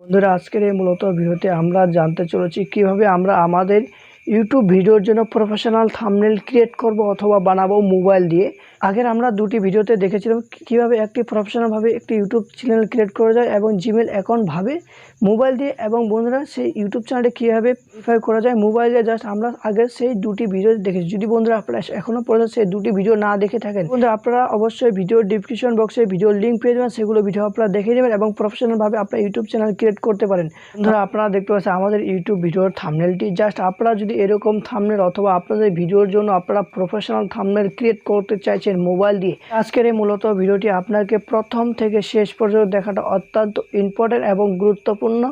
বন্ধুরা আজকের এই মূলত ভিডিওতে আমরা জানতে চলেছি কিভাবে আমরা আমাদের ইউটিউব ভিডিওর জন্য প্রফেশনাল থাম্বনেল ক্রিয়েট করব অথবা বানাবো মোবাইল দিয়ে। আগের আমরা দুটি ভিডিওতে দেখেছিলাম কিভাবে একটি প্রফেশনালভাবে একটি ইউটিউব চ্যানেল ক্রিয়েট করা যায় এবং জিমেল অ্যাকাউন্টভাবে মোবাইল দিয়ে, এবং বন্ধুরা সেই ইউটিউব চ্যানেলটি কীভাবে ভেরিফাই করা যায় মোবাইল দিয়ে। জাস্ট আমরা আগে সেই দুটি ভিডিও দেখেছি। যদি বন্ধুরা আপনারা এখনও পর্যন্ত সেই দুটি ভিডিও না দেখে থাকেন, বন্ধুরা আপনারা অবশ্যই ভিডিওর ডিসক্রিপশন বক্সে ভিডিওর লিঙ্ক পেয়ে যাবেন, সেগুলো ভিডিও আপনারা দেখে নেবেন এবং প্রফেশনালভাবে আপনার ইউটিউব চ্যানেল ক্রিয়েট করতে পারেন। বন্ধুরা আপনারা দেখতে পাচ্ছেন আমাদের ইউটিউব ভিডিওর থাম্বনেলটি। জাস্ট আপনারা যদি এরকম থাম্বনেল অথবা আপনাদের ভিডিওর জন্য আপনারা প্রফেশনাল থাম্বনেল ক্রিয়েট করতে চাইছেন মোবাইল দিয়ে, আজকের এই মূলত ভিডিওটি আপনাকে প্রথম থেকে শেষ পর্যন্ত দেখাটা অত্যন্ত ইম্পর্টেন্ট এবং গুরুত্বপূর্ণ।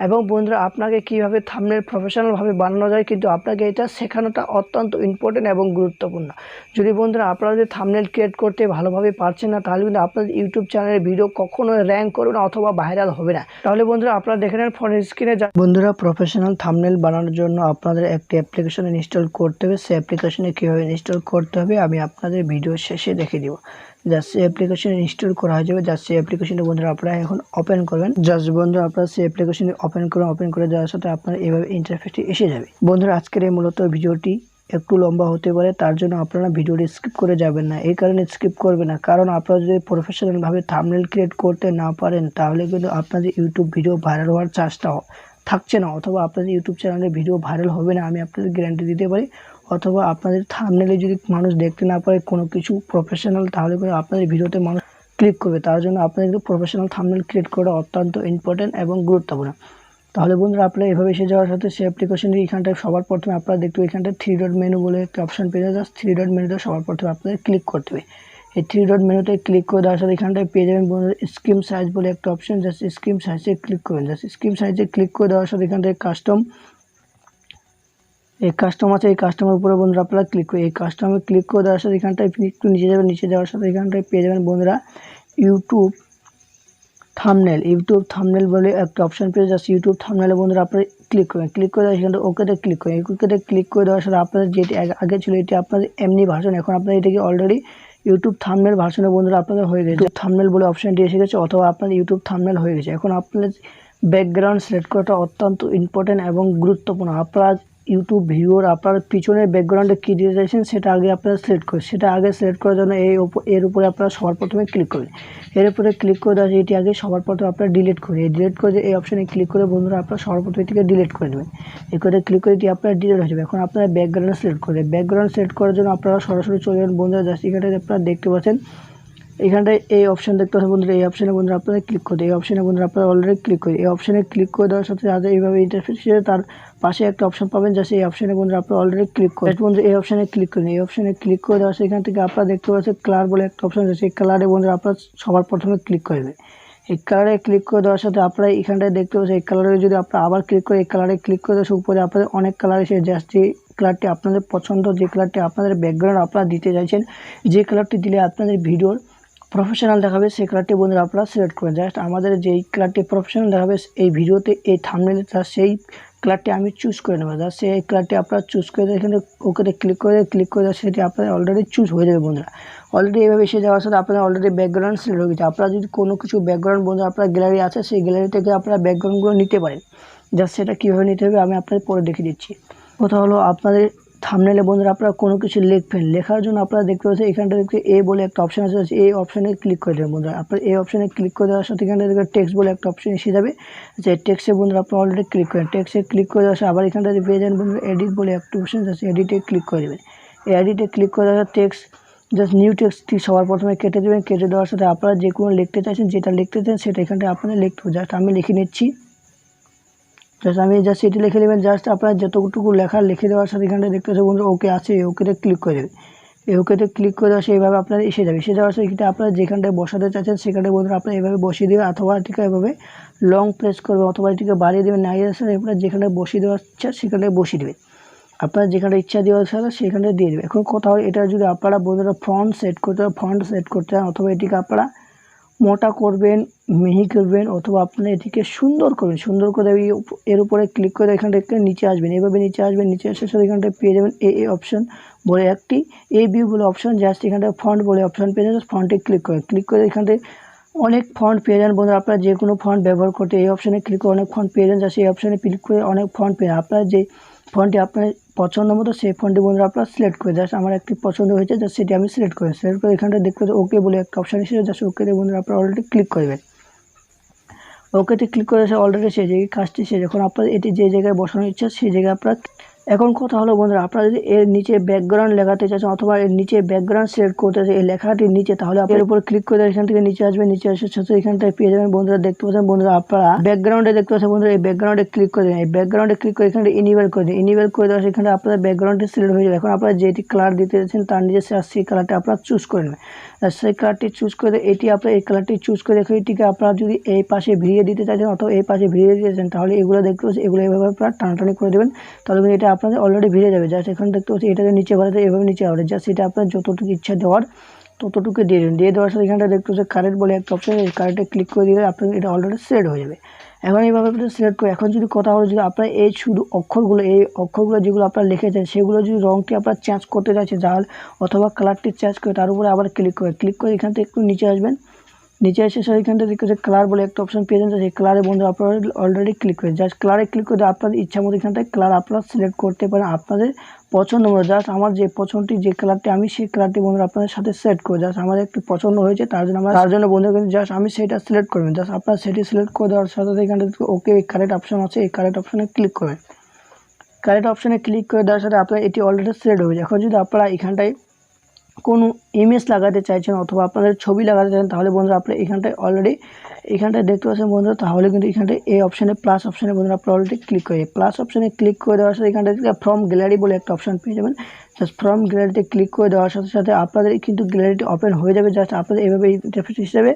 এবং বন্ধুরা আপনাকে কীভাবে থাম্বনেল প্রফেশনালভাবে বানানো যায়, কিন্তু আপনাকে এটা শেখানোটা অত্যন্ত ইম্পর্টেন্ট এবং গুরুত্বপূর্ণ। যদি বন্ধুরা আপনারা যদি থাম্বনেল ক্রিয়েট করতে ভালোভাবে পারছেন না, তাহলে কিন্তু আপনাদের ইউটিউব চ্যানেলের ভিডিও কখনোই র্যাঙ্ক করবে না অথবা ভাইরাল হবে না। তাহলে বন্ধুরা আপনারা দেখে নেন ফোনের স্ক্রিনে। বন্ধুরা প্রফেশনাল থাম্বনেল বানানোর জন্য আপনাদের একটি অ্যাপ্লিকেশন ইনস্টল করতে হবে। সেই অ্যাপ্লিকেশনে কীভাবে ইনস্টল করতে হবে আমি আপনাদের ভিডিও শেষে দেখে দিব। জাস্ট সেই অ্যাপ্লিকেশন ইনস্টল করা হয়ে যাবে। জাস্ট সেই অ্যাপ্লিকেশনটা বন্ধুরা আপনারা এখন ওপেন করবেন। জাস্ট বন্ধুরা আপনারা সেই অ্যাপ্লিকেশন ওপেন করে যাওয়ার সাথে আপনার এইভাবে ইন্টারফেসটি এসে যাবে। বন্ধুরা আজকের এই মূলত ভিডিওটি একটু লম্বা হতে পারে, তার জন্য আপনারা ভিডিওটি স্কিপ করে যাবেন না। এই কারণে স্কিপ করবে না, কারণ আপনারা যদি প্রফেশনালভাবে থাম্বনেল ক্রিয়েট করতে না পারেন, তাহলে কিন্তু আপনাদের ইউটিউব ভিডিও ভাইরাল হওয়ার চান্সটা থাকছে না, অথবা আপনাদের ইউটিউব চ্যানেলে ভিডিও ভাইরাল হবে না, আমি আপনাদের গ্যারান্টি দিতে পারি। অথবা আপনাদের থাম্বনেলে যদি মানুষ দেখতে না পারে কোনো কিছু প্রফেশনাল, তাহলে করে আপনাদের ভিডিওতে মানুষ ক্লিক করবে। তার জন্য আপনাদের কিন্তু প্রফেশনাল থাম্বনেল ক্রিয়েট করা অত্যন্ত ইম্পর্টেন্ট এবং গুরুত্বপূর্ণ। তাহলে বন্ধুরা আপনারা এভাবে এসে যাওয়ার সাথে সেই অ্যাপ্লিকেশনটি এখানটায় সবার প্রথমে আপনারা দেখতে এখানটায় 3 ডট মেনু বলে একটা অপশন পেয়ে যাবে। 3 ডট মেনুতে সবার প্রথমে আপনাদের ক্লিক করতে হবে। এই 3 ডট মেনুতে ক্লিক করে দেওয়ার সাথে এখানটায় পেয়ে যাবেন বন্ধুরা স্ক্রিন সাইজ বলে একটা অপশন। জাস্ট স্ক্রিন সাইজে ক্লিক করবেন। জাস্ট স্ক্রিন সাইজে ক্লিক করে দেওয়ার সাথে এখানটায় কাস্টম আছে, এই কাস্টমের উপরে বন্ধুরা আপনারা ক্লিক করে এই কাস্টমে ক্লিক করে দেওয়ার সাথে এখানটায় একটু নিচে যাবেন। নিচে যাওয়ার সাথে এখানটায় পেয়ে যাবেন বন্ধুরা ইউটিউব থাম্বনেল বলে একটা অপশন পেয়ে যাচ্ছে। ইউটিউব থাম্বনেলে বন্ধুরা আপনারা ক্লিক করবেন। ক্লিক করে দেওয়ার এখানটা ওকেতে ক্লিক করেন। ওকেতে ক্লিক করে দেওয়ার সাথে আপনাদের যেটি আগে ছিল এটি আপনাদের এমনি ভার্সন, এখন আপনারা এটাকে অলরেডি ইউটিউব থাম্বনেল ভার্সনে বন্ধুরা আপনাদের হয়ে গেছে। থাম্বনেল বলে অপশনটি এসে গেছে, অথবা আপনাদের ইউটিউব থাম্বনেল হয়ে গেছে। এখন আপনাদের ব্যাকগ্রাউন্ড সিলেক্ট করাটা অত্যন্ত ইম্পর্টেন্ট এবং গুরুত্বপূর্ণ। আপনারা ইউটিউব ভিডিওর আপনার পিছনের ব্যাকগ্রাউন্ডে কী দিতে চাইছেন সেটা আগে আপনারা সিলেক্ট করুন। সেটা আগে সিলেক্ট করার জন্য এর উপরে আপনারা সবার প্রথমে ক্লিক করবেন। এর উপরে ক্লিক করে দেওয়া এটি আগে সবার প্রথমে আপনারা ডিলিট করে ডিলিট করে এই অপশানে ক্লিক করে বন্ধুরা আপনারা সবার প্রথমে এটিকে ডিলিট করে দেবেন। এই করে ক্লিক করে এটি আপনারা ডিলিট হয়ে যাবে। এখন আপনারা ব্যাকগ্রাউন্ড সিলেক্ট করবেন। ব্যাকগ্রাউন্ড সিলেক্ট করার জন্য আপনারা সরাসরি চলে যাবেন বন্ধুরা। জাস্ট এখানটায় আপনারা দেখতে পাচ্ছেন এখানটায় এই অপশন দেখতে পাচ্ছেন বন্ধুরা। এই অপশানে বন্ধুরা আপনারা ক্লিক করতে এই অপশানে বন্ধুরা আপনারা অলরেডি ক্লিক করে এই অপশানে ক্লিক করে দেওয়ার সাথে সাথে এইভাবে ইন্টারফেস হিসেবে তার পাশে একটা অপশন পাবেন। জাস্ট এই অপশানে বন্ধুরা আপনারা অলরেডি ক্লিক করেন। বন্ধুরা এই অপশানে ক্লিক করেন। এই অপশানে ক্লিক করে দেওয়ার এখান থেকে আপনারা দেখতে পাচ্ছেন কালার বলে একটা অপশন আছে। সেই কালারে বন্ধুরা আপনারা সবার প্রথমে ক্লিক করবেন। এই কালারে ক্লিক করে দেওয়ার সাথে আপনারা এখানটায় দেখতে পাচ্ছেন এই কালারে যদি আপনারা আবার ক্লিক করে এই কালারে ক্লিক করে দেওয়ার উপরে আপনাদের অনেক কালার এসে জাস্ট যে কালারটি আপনাদের পছন্দ, যে কালারটি আপনাদের ব্যাকগ্রাউন্ড আপনারা দিতে চাইছেন, যে কালারটি দিলে আপনাদের ভিডিওর প্রফেশনাল দেখাবে সেই কালারটি বন্ধুরা আপনারা সিলেক্ট করেন। জাস্ট আমাদের যেই কালারটি প্রফেশনাল দেখাবে এই ভিডিওতে এই থাম্বনেলে সেই কালারটি আমি চুজ করে নেব। জাস্ট সেই কালারটি আপনারা চুজ করে এখানে ওকেতে ক্লিক করে সেটি আপনাদের অলরেডি চুজ হয়ে যাবে বন্ধুরা। অলরেডি এইভাবে এসে যাওয়ার সাথে আপনাদের অলরেডি ব্যাকগ্রাউন্ড সিলেক্ট হয়ে গেছে। আপনারা যদি কোনো কিছু ব্যাকগ্রাউন্ড বন্ধুরা আপনার গ্যালারি আছে, সেই গ্যালারি থেকে আপনারা ব্যাকগ্রাউন্ডগুলো নিতে পারেন। জাস্ট সেটা কীভাবে নিতে হবে আমি আপনাদের পরে দেখিয়ে দিচ্ছি। কথা হলো আপনাদের থাম্বনেলে বন্ধুরা আপনারা কোনো কিছু লিখবেন। লেখার জন্য আপনারা দেখতে পাচ্ছেন এখানটা দেখতে এ বলে একটা অপশন আছে। এই অপশানে ক্লিক করে দেবেন বন্ধুরা। আপনার এই অপশানে ক্লিক করে দেওয়ার সাথে এখানটা দেখবেন টেক্সট বলে একটা অপশন এসে যাবে। যে টেক্সটে বন্ধুরা আপনারা অলরেডি ক্লিক করেন। টেক্সটে ক্লিক করে দেওয়ার সাথে আবার এখানটাতে পেয়ে যাবেন বন্ধুরা এডিট বলে একটা অপশন আছে। এডিটে ক্লিক করে দেবেন। এই এডিটে ক্লিক করে দেওয়ার টেক্সট জাস্ট নিউ টেক্সটটি সবার প্রথমে কেটে দেবেন। কেটে দেওয়ার সাথে আপনারা যে কোনো লিখতে চাইছেন, যেটা লিখতে চান সেটা এখানটায় আপনারা লিখতে হবে। জাস্ট আমি লিখে নিচ্ছি। আমি জাস্ট এটি লিখে নেবেন। জাস্ট আপনারা যতটুকু লেখা লিখে দেওয়ার সাথে এখানটা দেখতে পাচ্ছেন বন্ধুরা ওকে আছে, ওকেতে ক্লিক করে দেবেন। এই ওকেতে ক্লিক করে দেওয়া সেইভাবে আপনারা এসে যাবে। এসে যাওয়ার সাথে এখানে আপনারা যেখানটায় বসাতে চাচ্ছেন সেখানটায় বন্ধুরা আপনারা এভাবে বসিয়ে দেবেন, অথবা এটিকে এভাবে লং প্রেস করবে, অথবা এটিকে বাড়িয়ে দেবেন। নাই সাথে আপনারা যেখানে বসিয়ে দেওয়ার ইচ্ছা সেখানে বসিয়ে দেবেন। আপনারা যেখানে ইচ্ছা দেওয়ার সাথে সেখানে দিয়ে দেবেন। এখন কোথাও এটা যদি আপনারা বন্ধুরা ফন্ট সেট করতে চান, অথবা এটিকে আপনারা মোটা করবেন, মিহি করবেন, অথবা আপনারা এটিকে সুন্দর করবেন। সুন্দর করে এর উপরে ক্লিক করে এখানটা একটু নিচে আসবেন। এইভাবে নিচে আসবেন। নিচে আসার সাথে এখানটায় পেয়ে যাবেন এই অপশন বলে একটি ভিউ বলে অপশন। জাস্ট এখানটায় ফন্ট বলে অপশন পেয়ে যাবেন। ফন্টে ক্লিক করে এখানটায় অনেক ফন্ট পেয়ে যান বন্ধুরা, আপনারা যে কোনো ফন্ট ব্যবহার করতে এই অপশানে ক্লিক করে অনেক ফন্ট পেয়ে যান। জাস্ট এই অপশানে ক্লিক করে অনেক ফন্ট পেয়ে আপনারা যে ফন্টটি আপনার পছন্দ মতো সেই ফন্টটি বন্ধুরা আপনারা সিলেক্ট করে, জাস্ট আমার একটি পছন্দ হয়েছে, জাস্ট সেটি আমি সিলেক্ট করে এখানটা দেখতে পাচ্ছি ওকে বলে একটা অপশান এসেছে, জাস্ট ওকেতে বন্ধুরা আপনারা অলরেডি ক্লিক করবেন। ওকেতে ক্লিক করে অলরেডি সেই জায়গায় কাজটি শেষ। এখন আপনার এটি যে জায়গায় বসানোর ইচ্ছা সেই জায়গায় আপনার এখন কথা হলো বন্ধুরা, আপনারা যদি এর নিচে ব্যাকগ্রাউন্ড লেখাতে চাচ্ছেন অথবা এর নিচে ব্যাকগ্রাউন্ড সিলেক্ট করতে চাচ্ছেন এই লেখাটির নিচে, তাহলে আপনার উপর ক্লিক করে এখান থেকে নিচে আসবেন। নিচে আসার সাথে এখানটায় পেয়ে যাবেন বন্ধুরা, দেখতে পাচ্ছেন বন্ধুরা আপনারা ব্যাকগ্রাউন্ডে দেখতে পাচ্ছেন বন্ধুরা, এই ব্যাকগ্রাউন্ডে ক্লিক করে দেন। এই ব্যাকগ্রাউন্ডে ক্লিক করে এখানে ইনেবল করে দিন। ইনেবল করে দেওয়ার এখানে আপনার ব্যাকগ্রাউন্ডটি সিলেক্ট হয়ে যাবে। এখন আপনারা যেটি কালার দিতে চাচ্ছেন তার নিচে সেই কালারটা আপনারা চুজ করে নেবেন। সেই কালারটি চুজ করে এটি আপনার এই কালারটি চুজ করে রেখে এটিকে আপনারা যদি এই পাশে ভিড়িয়ে দিতে চাইছেন অথবা এই পাশে ভিড়িয়ে দিতে চান, তাহলে এগুলো দেখতে পাচ্ছেন এগুলো এইভাবে আপনারা টানাটানি করে দেবেন, তাহলে এটা আপনাদের অলরেডি ভিড়ে যাবে। জাস্ট এখানে দেখতে পাচ্ছি এটাকে নিচে বাড়াতে এভাবে নিচে বাড়াতে, জাস্ট এটা আপনার যতটুকু ইচ্ছা দেওয়ার ততটুকু দিয়ে দেবেন। দিয়ে দেওয়ার সাথে এখানটা দেখতে পাচ্ছি কারেন্ট বলে একটা অপশন, এই কারেন্টে ক্লিক করে দিলে আপনার এটা অলরেডি সিলেক্ট হয়ে যাবে। এখন এইভাবে আপনি সিলেক্ট করে এখন যদি কথা হলো যদি আপনার এই শুধু অক্ষরগুলো যেগুলো আপনারা লিখেছেন সেগুলো যদি রঙটি আপনার চেঞ্জ করতে চাইছেন জাল অথবা কালারটি চেঞ্জ করে তার উপরে আবার ক্লিক করে এখান থেকে একটু নিচে আসবেন। নিচে এসে স্যার এখানটা দেখতে কালার বলে একটা অপশন পেয়ে যান, সেই কালারে বন্ধু আপনারা অলরেডি ক্লিক করে জাস্ট কালারে ক্লিক করে আপনাদের ইচ্ছা মতো এখান থেকে কালার আপনারা সিলেক্ট করতে পারেন আপনাদের পছন্দ মতো। জাস্ট আমার যে পছন্দটি যে কালারটি আমি সেই কালারটি বন্ধুরা আপনাদের সাথে সেট করে, জাস্ট আমার একটু পছন্দ হয়েছে তার জন্য বন্ধু কিন্তু জাস্ট আমি সেটা সিলেক্ট করবেন। জাস্ট আপনার সেটি সিলেক্ট করে দেওয়ার সাথে এখানটা ওকে কারেক্ট অপশন আছে, এই কারেক্ট অপশনে ক্লিক করবেন। কারেক্ট অপশনে ক্লিক করে দেওয়ার সাথে আপনার এটি অলরেডি সিলেক্ট হয়ে যায়। এখন যদি আপনারা এখানটায় কোনো ইমেজ লাগাতে চাইছেন অথবা আপনাদের ছবি লাগাতে চান, তাহলে বন্ধুরা আপনি এখানটায় অলরেডি এখানটায় দেখতে পাচ্ছেন বন্ধুরা, তাহলে কিন্তু এখানটায় এই অপশানে প্লাস অপশানে বন্ধুরা আপনি অলরেডি ক্লিক করে প্লাস অপশানে ক্লিক করে দেওয়ার সাথে এখানটায় ফ্রম গ্যালারি বলে একটা অপশান পেয়ে যাবেন। জাস্ট ফ্রম গ্যালারিতে ক্লিক করে দেওয়ার সাথে সাথে আপনাদের কিন্তু গ্যালারিটি ওপেন হয়ে যাবে। জাস্ট আপনাদের এইভাবে ইন্টারফেস হিসেবে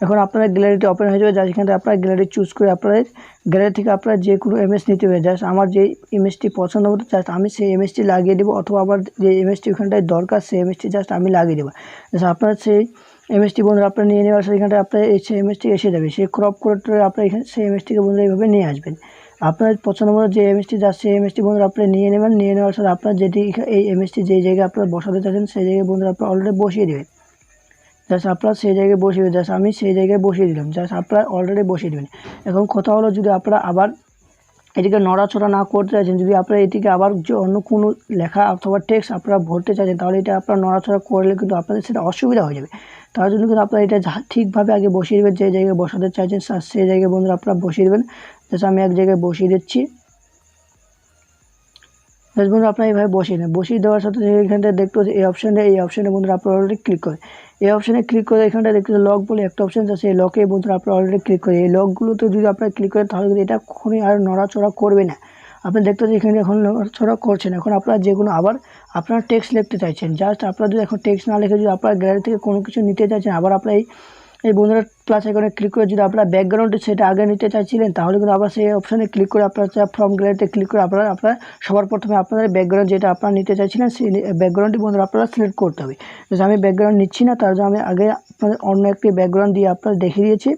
এখন আপনার গ্যালারিটি ওপেন হয়ে যাবে। জাস্ট এখানে আপনার গ্যালারি চুজ করে আপনাদের গ্যালারি থেকে আপনারা যে কোনো ইমেজ নিতে হবে। জাস্ট আমার যে ইমেজটি পছন্দ মতো জাস্ট আমি সেই ইমেজটি লাগিয়ে দেবো অথবা আবার যে ইমেজটি ওখানটায় দরকার সেই ইমেজটি জাস্ট আমি লাগিয়ে দেবো। জাস্ট আপনার সেই ইমেজটি বন্ধুরা আপনারা নিয়ে নেওয়ার সাথে এখানটায় আপনার সেই ইমেজটি এসে যাবে। সেই ক্রপ করে আপনার এখানে সেই ইমেজটিকে বন্ধুরা এইভাবে নিয়ে আসবেন। আপনার পছন্দ মতো যে ইমেজটি জাস্ট সেই ইমেজটি বন্ধুরা আপনারা নিয়ে নেবেন। নিয়ে নেওয়ার সাথে আপনার যেটি এই ইমেজটি যেই জায়গায় আপনারা বসাতে চাচ্ছেন সেই জায়গায় বন্ধুরা আপনারা অলরেডি বসিয়ে দেবেন। জাস্ট আপনারা সেই জায়গায় বসিয়ে দেবেন। জাস্ট আমি সেই জায়গায় বসিয়ে দিলাম, জাস্ট আপনারা অলরেডি বসিয়ে দেবেন। এখন কথা হলো যদি আপনারা আবার এটিকে নড়াচড়া না করতে চাইছেন, যদি আপনারা এটিকে আবার যে অন্য কোনো লেখা অথবা টেক্সট আপনারা ভরতে চাইছেন, তাহলে এটা আপনারা নড়াচড়া করলে কিন্তু আপনাদের সেটা অসুবিধা হয়ে যাবে। তার জন্য কিন্তু আপনারা এটা ঠিকভাবে আগে বসিয়ে দেবেন, যে জায়গায় বসাতে চাইছেন সেই জায়গায় বন্ধুরা আপনারা বসিয়ে দেবেন। জাস্ট আমি এক জায়গায় বসিয়ে দিচ্ছি। জাস্ট বন্ধুরা আপনারা এইভাবে বসিয়ে নেন। বসিয়ে দেওয়ার সাথে এখানটা দেখতে পাচ্ছি এই অপশানে বন্ধুরা আপনারা অলরেডি ক্লিক করেন। এই অপশানে ক্লিক করে এখানটা দেখতে লক বলে একটা অপশান আছে, এই লকে বন্ধুরা আপনারা অলরেডি ক্লিক করে এই লকগুলোতে যদি আপনারা ক্লিক করেন তাহলে কিন্তু এটা কখনোই আর নড়াচড়া করবে না। আপনি দেখতে পাচ্ছেন এখানে এখন নড়াচড়া করছেন। এখন আপনারা যে কোনো আবার আপনারা টেক্সট লিখতে চাইছেন, জাস্ট আপনারা যদি এখন টেক্সট না লিখে যদি আপনারা গ্যালারি থেকে কোনো কিছু নিতে চাইছেন, আবার আপনারা এই বন্ধুরা প্লাস আইকনে ক্লিক করে যদি আপনারা ব্যাকগ্রাউন্ডে সেটা আগে নিতে চাইছিলেন, তাহলে কিন্তু আবার সেই অপশানে ক্লিক করে আপনারা ফ্রম গ্যালারিতে ক্লিক করে আপনারা সবার প্রথমে আপনাদের ব্যাকগ্রাউন্ড যেটা আপনারা নিতে চাইছিলেন সেই ব্যাকগ্রাউন্ডটি বন্ধুরা আপনারা সিলেক্ট করতে হবে। আমি ব্যাকগ্রাউন্ড নিচ্ছি না, তার জন্য আমি আগে আপনাদের অন্য একটি ব্যাকগ্রাউন্ড দিয়ে আপনারা দেখিয়ে দিয়েছি।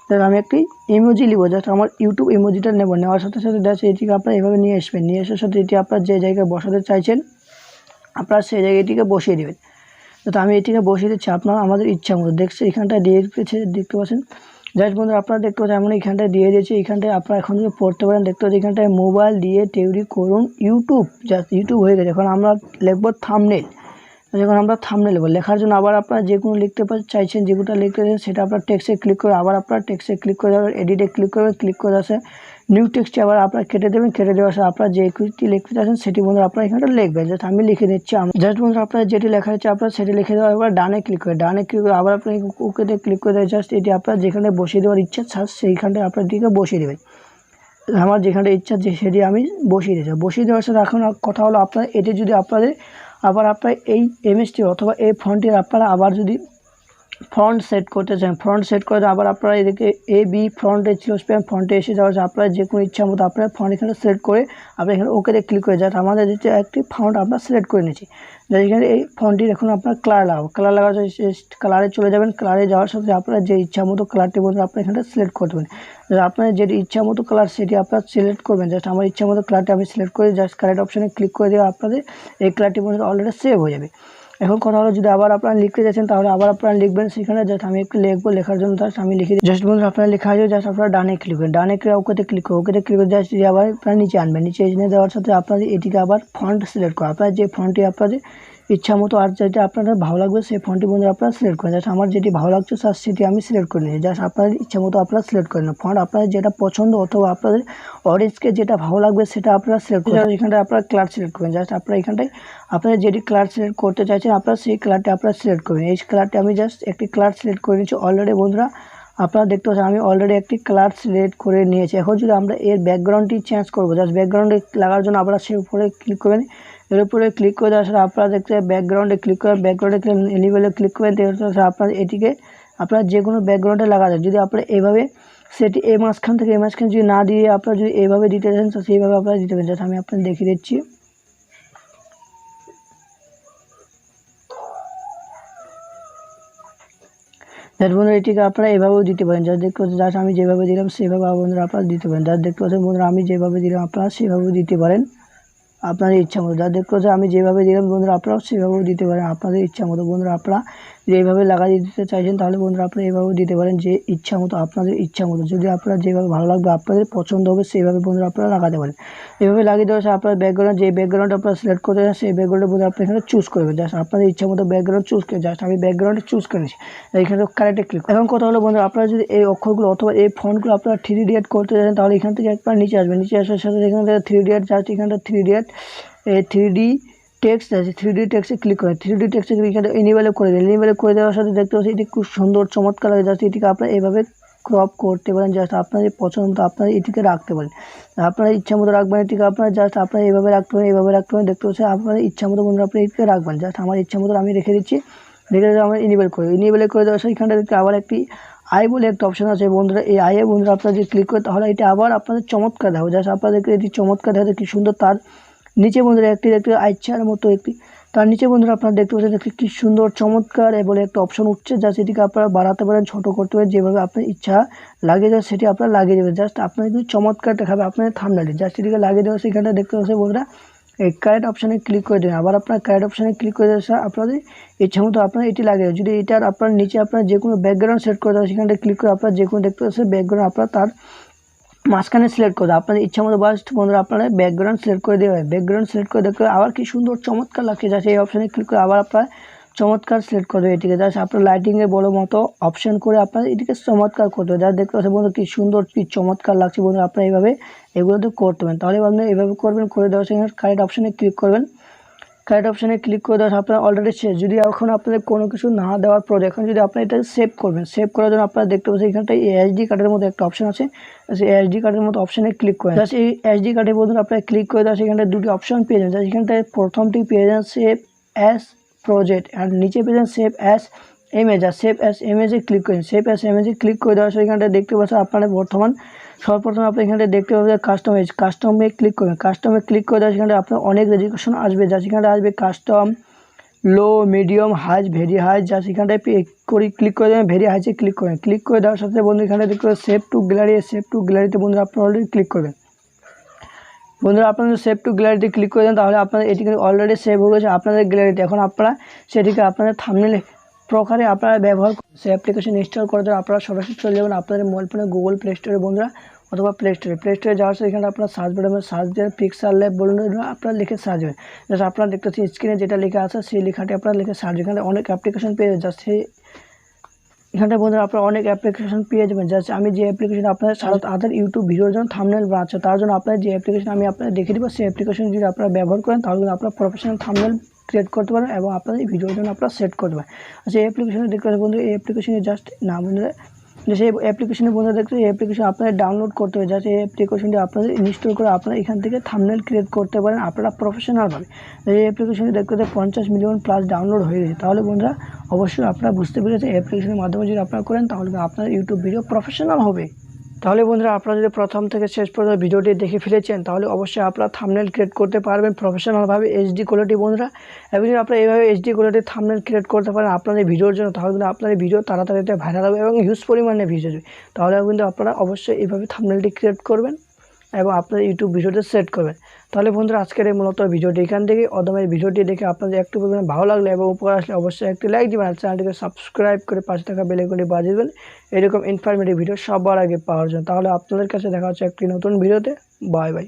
তাহলে আমি একটি ইমোজি নিব, জাস্ট আমার ইউটিউব ইমোজিটা নেব। নেওয়ার সাথে সাথে জাস্ট এটিকে আপনারা এভাবে নিয়ে আসবেন। নিয়ে আসার সাথে এটি আপনার যে জায়গায় বসাতে চাইছেন আপনারা সেই জায়গাটিকে বসিয়ে দেবেন। তো আমি এটিকে বসিয়ে দিচ্ছি আপনারা আমাদের ইচ্ছা মতো। দেখছি এখানটায় দিয়ে দেখতে পাচ্ছেন। জাস্ট বন্ধুরা আপনারা দেখতে পাচ্ছেন এমন এখানটায় দিয়ে দিয়েছি। এখানটায় আপনারা এখন যদি পড়তে পারেন দেখতে পাচ্ছেন এখানটায় মোবাইল দিয়ে তৈরি করুন ইউটিউব, জাস্ট ইউটিউব হয়ে গেছে। এখন আমরা লিখবো থাম্বনেল। যখন আমরা থাম্বনেল লিখব, লেখার জন্য আবার আপনারা যে কোনো লিখতে চাইছেন যেগুলো লিখতে চাইছেন সেটা আপনার টেক্সটে ক্লিক করে আবার আপনার টেক্সটে ক্লিক করে দেবেন। এডিটে ক্লিক করবেন। ক্লিক করে আসে নিউ টেক্সটে আবার আপনারা কেটে দেবেন। কেটে দেওয়ার সাথে আপনারা যে কিছু লিখতে চাইছেন সেটি বন্ধুরা আপনারা এখানটা লিখবেন। জাস্ট আমি লিখে দিচ্ছি। জাস্ট বন্ধুরা আপনারা যেটি লেখা হচ্ছে আপনারা সেটি লিখে দেওয়ার এবার ডানে ক্লিক করে আবার আপনার ওকেতে ক্লিক করে দেবেন। জাস্ট এটি আপনার যেখানে বসিয়ে দেওয়ার ইচ্ছা সেইখানটায় আপনার এটিকে বসিয়ে দেবেন। আমার যেখানটা ইচ্ছা সেটি আমি বসিয়ে দিয়েছি। বসিয়ে দেওয়ার সাথে এখন কথা হলো আপনার এটি যদি আপনাদের আবার আপনার এই ইমেজটি অথবা এই ফন্টের আপনারা আবার যদি ফন্ট সেট করতে চান, ফন্ট সেট করে আবার আপনারা এদিকে বি ফ্রন্টে ছিল স্প্যাম ফন্টে এসে যাওয়া আপনারা যে কোনো ইচ্ছা মতো আপনারা ফন্ট এখানে সিলেক্ট করে আপনি এখানে ওকেতে ক্লিক করে যান। আমাদের যেটা একটি ফন্ট আমরা সিলেক্ট করে নিয়েছি। এখানে এই ফন্টটির এখন আপনার কালার লাগার কালারে চলে যাবেন। কালারে যাওয়ার সাথে আপনারা যে ইচ্ছা মতো কালারটি বলবেন আপনারা এখানে সিলেক্ট করবেন। আপনার যেটি ইচ্ছা মতো কালার সেটি আপনারা সিলেক্ট করবেন। জাস্ট আমার ইচ্ছা মতো কালারটি আমি সিলেক্ট করে জাস্ট কারেক্ট অপশানে ক্লিক করে দেওয়া আপনাদের এই কালারটি বন্ধুরা অলরেডি সেভ হয়ে যাবে। এখন কথা হলো যদি আবার আপনারা লিখতে যাচ্ছেন তাহলে আবার আপনারা লিখবেন সেখানে জাস্ট আমি একটু লিখবো, লেখার জন্য জাস্ট আমি লিখে জাস্ট বন্ধুরা আপনারা লেখা হয়ে জাস্ট আপনারা ডানে ক্লিক করবেন, ডানে ক্লিক ওকেতে ক্লিক করবেন, ওকেতে ক্লিক করে জাস্ট আবার আপনারা নিচে আনবেন, নিচে এনে দেওয়ার সাথে আপনাদের এটিকে আবার ফন্ট সিলেক্ট করে আপনারা যে ফন্টটি আপনাদের ইচ্ছা মতো আর যেটা আপনাদের ভালো লাগবে সেই ফন্টটি বন্ধুরা আপনারা সিলেক্ট করেন। জাস্ট আমার যেটি ভালো লাগছে স্যার সেটি আমি সিলেক্ট করে নিই। জাস্ট আপনাদের ইচ্ছা মতো আপনারা সিলেক্ট করে নেন ফন্ট, আপনাদের যেটা পছন্দ অথবা আপনাদের অডিয়েন্সকে যেটা ভালো লাগবে সেটা আপনারা সিলেক্ট করেন। এখানটায় আপনারা কালার সিলেক্ট করবেন, জাস্ট আপনারা এখানটায় আপনারা যেটি কালার সিলেক্ট করতে চাইছেন আপনারা সেই কালারটি আপনারা সিলেক্ট করবেন। এই কালারটি আমি জাস্ট একটি কালার সিলেক্ট করে নিচ্ছি অলরেডি বন্ধুরা, আপনারা দেখতে পাচ্ছেন আমি অলরেডি একটি কালার সিলেক্ট করে নিয়েছি। এখন যদি আমরা এর ব্যাকগ্রাউন্ডটি চেঞ্জ করবো, জাস্ট ব্যাকগ্রাউন্ডে লাগার জন্য আপনারা সেই উপরে ক্লিক করবেন, এর উপরে ক্লিক করে দেওয়ার সাথে আপনারা দেখতে ব্যাকগ্রাউন্ডে ক্লিক করেন, ব্যাকগ্রাউন্ডে এনিবেলে ক্লিক করেন, আপনারা এটিকে আপনারা যে কোনো ব্যাকগ্রাউন্ডে লাগা যায়। যদি আপনারা এইভাবে সেটি এই মাঝখান থেকে এই মাঝখানে যদি না দিয়ে আপনারা যদি এইভাবে দিতে চান তো সেইভাবে আপনারা দিতে পারেন। জাস্ট আমি আপনাদের দেখিয়ে দিচ্ছি। জাস্ট বন্ধুরা এটিকে আপনারা এভাবেও দিতে পারেন, জাস্ট দেখতে পাচ্ছেন জাস্ট আমি যেভাবে দিলাম সেভাবে বন্ধুরা আপনারা দিতে পারেন। জাস্ট দেখতে পাচ্ছেন বন্ধুরা আমি যেভাবে দিলাম আপনারা সেভাবেও দিতে পারেন আপনাদের ইচ্ছা মতো। যা দেখতে পাচ্ছেন আমি যেভাবে দিলাম বন্ধুরা আপনারাও সেভাবেও দিতে পারেন আপনাদের ইচ্ছা মতো। বন্ধুরা আপনারা যেভাবে লাগিয়ে দিতে চাইছেন তাহলে বন্ধুরা আপনারা এভাবেও দিতে পারেন, যে ইচ্ছা মতো আপনাদের ইচ্ছা মতো। যদি আপনারা যেভাবে ভালো লাগবে আপনাদের পছন্দ হবে সেইভাবে বন্ধুরা আপনারা লাগাতে পারেন। এভাবে লাগিয়ে দেওয়ার সাথে আপনার ব্যাকগ্রাউন্ড যে ব্যাকগ্রাউন্ড আপনারা সিলেক্ট করতে চান সেই ব্যাকগ্রাউন্ডে বন্ধুরা আপনি এখানে চুজ করবেন। জাস্ট আপনাদের ইচ্ছা মতো ব্যাকগ্রাউন্ড চুজ করে জাস্ট আমি ব্যাকগ্রাউন্ডে চুজ করেছি, এখানে কারেক্টে ক্লিক। এখন কথা হলো বন্ধুরা আপনারা যদি এই অক্ষরগুলো অথবা এই ফন্টগুলো আপনারা 3D এড করতে চান তাহলে এখান থেকে একবার নিচে আসবেন, নিচে আসার সাথে এখান থেকে 3D এড জাস্ট এখানটা 3D এড 3D টেক্সট আছে, 3D টেক্সটে ক্লিক করেন, 3D টেক্সটে এখানে এনিবেল করে দেন, এনিবেল করে দেওয়ার সাথে দেখতে পাচ্ছি এটি খুব সুন্দর চমৎকার লাগে। জাস্ট এটিকে আপনারা এভাবে ক্রপ করতে পারেন, জাস্ট আপনাদের পছন্দ মতো আপনারা এটিকে রাখতে পারেন, আপনারা ইচ্ছা মতো রাখবেন। এটিকে আপনারা জাস্ট আপনারা এইভাবে রাখতে পারেন, এইভাবে রাখতে পারেন। দেখতে পাচ্ছেন আপনাদের ইচ্ছা মতো বন্ধুরা আপনি এটিকে রাখবেন। জাস্ট আমার ইচ্ছা মতো আমি রেখে দিচ্ছি, রেখে দিয়ে আমরা এনিবেল করে দেওয়ার সাথে এখানটা দেখতে আবার একটি আই বলে একটা অপশন আছে বন্ধুরা, এই আইয়ে বন্ধুরা আপনারা যদি ক্লিক করে তাহলে এটি আবার আপনাদের চমৎকার দেখাবে। জাস্ট আপনাদেরকে এটি চমৎকার দেখাতে কি সুন্দর। তার নিচে বন্ধুরা একটি দেখতে আইচার মতো একটি, তার নিচে বন্ধুরা আপনারা দেখতে পাচ্ছেন দেখতে কি সুন্দর চমৎকার বলে একটা অপশন উঠছে। জাস্ট এটিকে আপনারা বাড়াতে পারেন, ছোট করতে পারেন, যেভাবে আপনার ইচ্ছা লাগিয়ে দেওয়া সেটি আপনারা লাগিয়ে দেবেন। জাস্ট আপনার কিন্তু চমৎকার দেখাবে আপনাদের থাম্বনেলে। জাস্ট এটিকে লাগিয়ে দেওয়া সেখানটা দেখতে পাচ্ছেন বন্ধুরা এই কারেক্ট অপশানে ক্লিক করে দেবেন। আবার আপনার কারেক্ট অপশানে ক্লিক করে দেওয়ার সাথে আপনাদের ইচ্ছা মতো আপনারা এটি লাগিয়ে দেবেন। যদি এটার আপনার নিচে আপনার যে কোনো ব্যাকগ্রাউন্ড সেট করে দেওয়া সেখানটা ক্লিক করে আপনারা যে কোনো দেখতে পাচ্ছেন ব্যাকগ্রাউন্ড আপনারা তার মাঝখানে সিলেক্ট করে আপনাদের ইচ্ছা মতো বাস্ট বন্ধুরা আপনারা ব্যাকগ্রাউন্ড সিলেক্ট করে দেবেন। ব্যাকগ্রাউন্ড সিলেক্ট করে দেখতে আবার কি সুন্দর চমৎকার লাগছে। জাস্ট এই অপশানে ক্লিক করে আবার আপনারা চমৎকার সিলেক্ট করবে এটিকে। জাস্ট আপনার লাইটিংয়ে বড় মতো অপশন করে আপনারা এটিকে চমৎকার করতে হবে। জাস্ট দেখতে পাচ্ছেন বন্ধু কি সুন্দর কি চমৎকার লাগছে বন্ধুরা, আপনারা এইভাবে এগুলোতে করতে পারেন। তাহলে আপনারা এইভাবে করবেন, করে দেওয়ার সঙ্গে কারেক্ট অপশানে ক্লিক করবেন। কারেক্ট অপশানে ক্লিক করে দেওয়ার আপনার অলরেডি শেষ। যদি এখন আপনাদের কোনো কিছু না দেওয়ার পরে এখন যদি আপনারা এটা সেভ করবেন, সেভ করার জন্য আপনারা দেখতে পাচ্ছেন এখানটায় এইচডি কার্ডের মতো একটা অপশন আছে, সেই এইচডি কার্ডের মতো অপশানে ক্লিক করেন। জাস্ট এই এইচডি কার্ডের মধ্যে আপনারা ক্লিক করে দেওয়া সেখানটায় দুটি অপশন পেয়ে যান। জাস্ট এখানটায় প্রথমটি পেয়ে যান সেভ অ্যাজ প্রজেক্ট, আর নিচে পেয়ে যান সেভ অ্যাজ ইমেজ। আর সেভ অ্যাজ ইমেজে ক্লিক করেন, সেভ অ্যাজ ইমেজে ক্লিক করে দেওয়া সেখানটায় দেখতে পাচ্ছেন আপনারা বর্তমান সর্বপ্রথম আপনি এখানে দেখতে পাবেন কাস্টমে ক্লিক করবেন। কাস্টমে ক্লিক করে দেওয়া সেখানে আপনার অনেক রেজিস্ট্রেশন আসবে, যা সেখানে আসবে কাস্টম, লো, মিডিয়াম, হাই, ভেরি হাই। যা সেখানটায় ক্লিক করে দেবেন, ভেরি হাইতে ক্লিক করেন। ক্লিক করে দেওয়ার সাথে বন্ধু এখানে দেখতে পাবেন save two gallery, save two গ্যালারিতে বন্ধুরা আপনারা অলরেডি ক্লিক করবেন। বন্ধুরা আপনারা সেভ টু গ্যালারিতে ক্লিক করে দেন তাহলে আপনাদের এটি কিন্তু অলরেডি সেভ হয়ে গেছে আপনাদের গ্যালারিতে। এখন আপনারা সেটিকে আপনাদের থাম্বনেল প্রকারে আপনারা ব্যবহার সেই অ্যাপ্লিকেশন ইনস্টল করে দেন। আপনারা সরাসরি চলে যাবেন আপনাদের মোবাইল ফোনে গুগল প্লে স্টোরে বন্ধুরা, অথবা প্লে স্টোরে যাওয়ার সাথে এখানে আপনারা সার্চ বাটনে সার্চ দেন পিক্সার ল্যাব বলুন, আপনারা লিখে সার্চ দেবেন। জাস্ট আপনারা দেখতে পাচ্ছেন স্ক্রিনে যেটা লেখা আছে সেই লেখাটি আপনারা লিখে সার্চ, এখানে অনেক অ্যাপ্লিকেশন পেয়ে যান। জাস্ট সেই এখানটা বন্ধুরা আপনারা অনেক অ্যাপ্লিকেশন পেয়ে যাবেন। জাস্ট আমি যে অ্যাপ্লিকেশন আপনাদের সাধারণত ইউটিউব ভিডিওর জন্য থাম্বনেল বানাচ্ছে তার জন্য আপনারা যে অ্যাপ্লিকেশন আমি আপনাদের দেখে দেবো সেই অ্যাপ্লিকেশন যদি আপনারা ব্যবহার করেন তাহলে আপনারা প্রফেশনাল থাম্বনেল ক্রিয়েট করতে পারেন এবং আপনাদের ভিডিওর জন্য আপনারা সেট করতে পারেন। আচ্ছা এই অ্যাপ্লিকেশনে দেখতে পাচ্ছেন বন্ধু, এই অ্যাপ্লিকেশনে জাস্ট না বন্ধুরা সেই অ্যাপ্লিকেশনে বন্ধুরা দেখতে এই অ্যাপ্লিকেশন আপনাদের ডাউনলোড করতে হবে। যাতে এই অ্যাপ্লিকেশনটি আপনাদের ইনস্টল করে আপনারা এখান থেকে থাম্বনেল ক্রিয়েট করতে পারেন আপনারা প্রফেশনালভাবে। এই অ্যাপ্লিকেশনটি দেখতে 50 মিলিয়ন প্লাস ডাউনলোড হয়ে গেছে। তাহলে বন্ধুরা অবশ্যই আপনারা বুঝতে পেরেছেন এই অ্যাপ্লিকেশনের মাধ্যমে যদি আপনারা করেন তাহলে আপনার ইউটিউব ভিডিও প্রফেশনাল হবে। তাহলে বন্ধুরা আপনারা যদি প্রথম থেকে শেষ পর্যন্ত ভিডিওটি দেখে ফেলেছেন তাহলে অবশ্যই আপনারা থাম্বনেল ক্রিয়েট করতে পারবেন প্রফেশনালভাবে এইচডি কোয়ালিটি বন্ধুরা। এবং যদি আপনারা এইভাবে এইচডি কোয়ালিটির থাম্বনেল ক্রিয়েট করতে পারেন আপনাদের ভিডিওর জন্য তাহলে কিন্তু আপনাদের ভিডিও তাড়াতাড়ি ভাইরাল হবে এবং হিউজ পরিমাণে ভিউজ হবে। তাহলে কিন্তু আপনারা অবশ্যই এইভাবে থাম্বনেলটি ক্রিয়েট করবেন এবং আপনার ইউটিউব ভিডিওতে সেট করবেন। তাহলে বন্ধুরা আজকের এই মূলত ভিডিওটি এখান থেকে অদমের ভিডিওটি দেখে আপনাদের একটু পরিমাণে ভালো লাগলে এবং উপকার আসলে অবশ্যই একটি লাইক দিবেন আর চ্যানেলটিকে সাবস্ক্রাইব করে পাশে থাকা বেল আইকনটি বাজিয়ে দিবেন এরকম ইনফরমেটিভ ভিডিও সবার আগে পাওয়ার জন্য। তাহলে আপনাদের কাছে দেখা হচ্ছে একটি নতুন ভিডিওতে। Bye bye.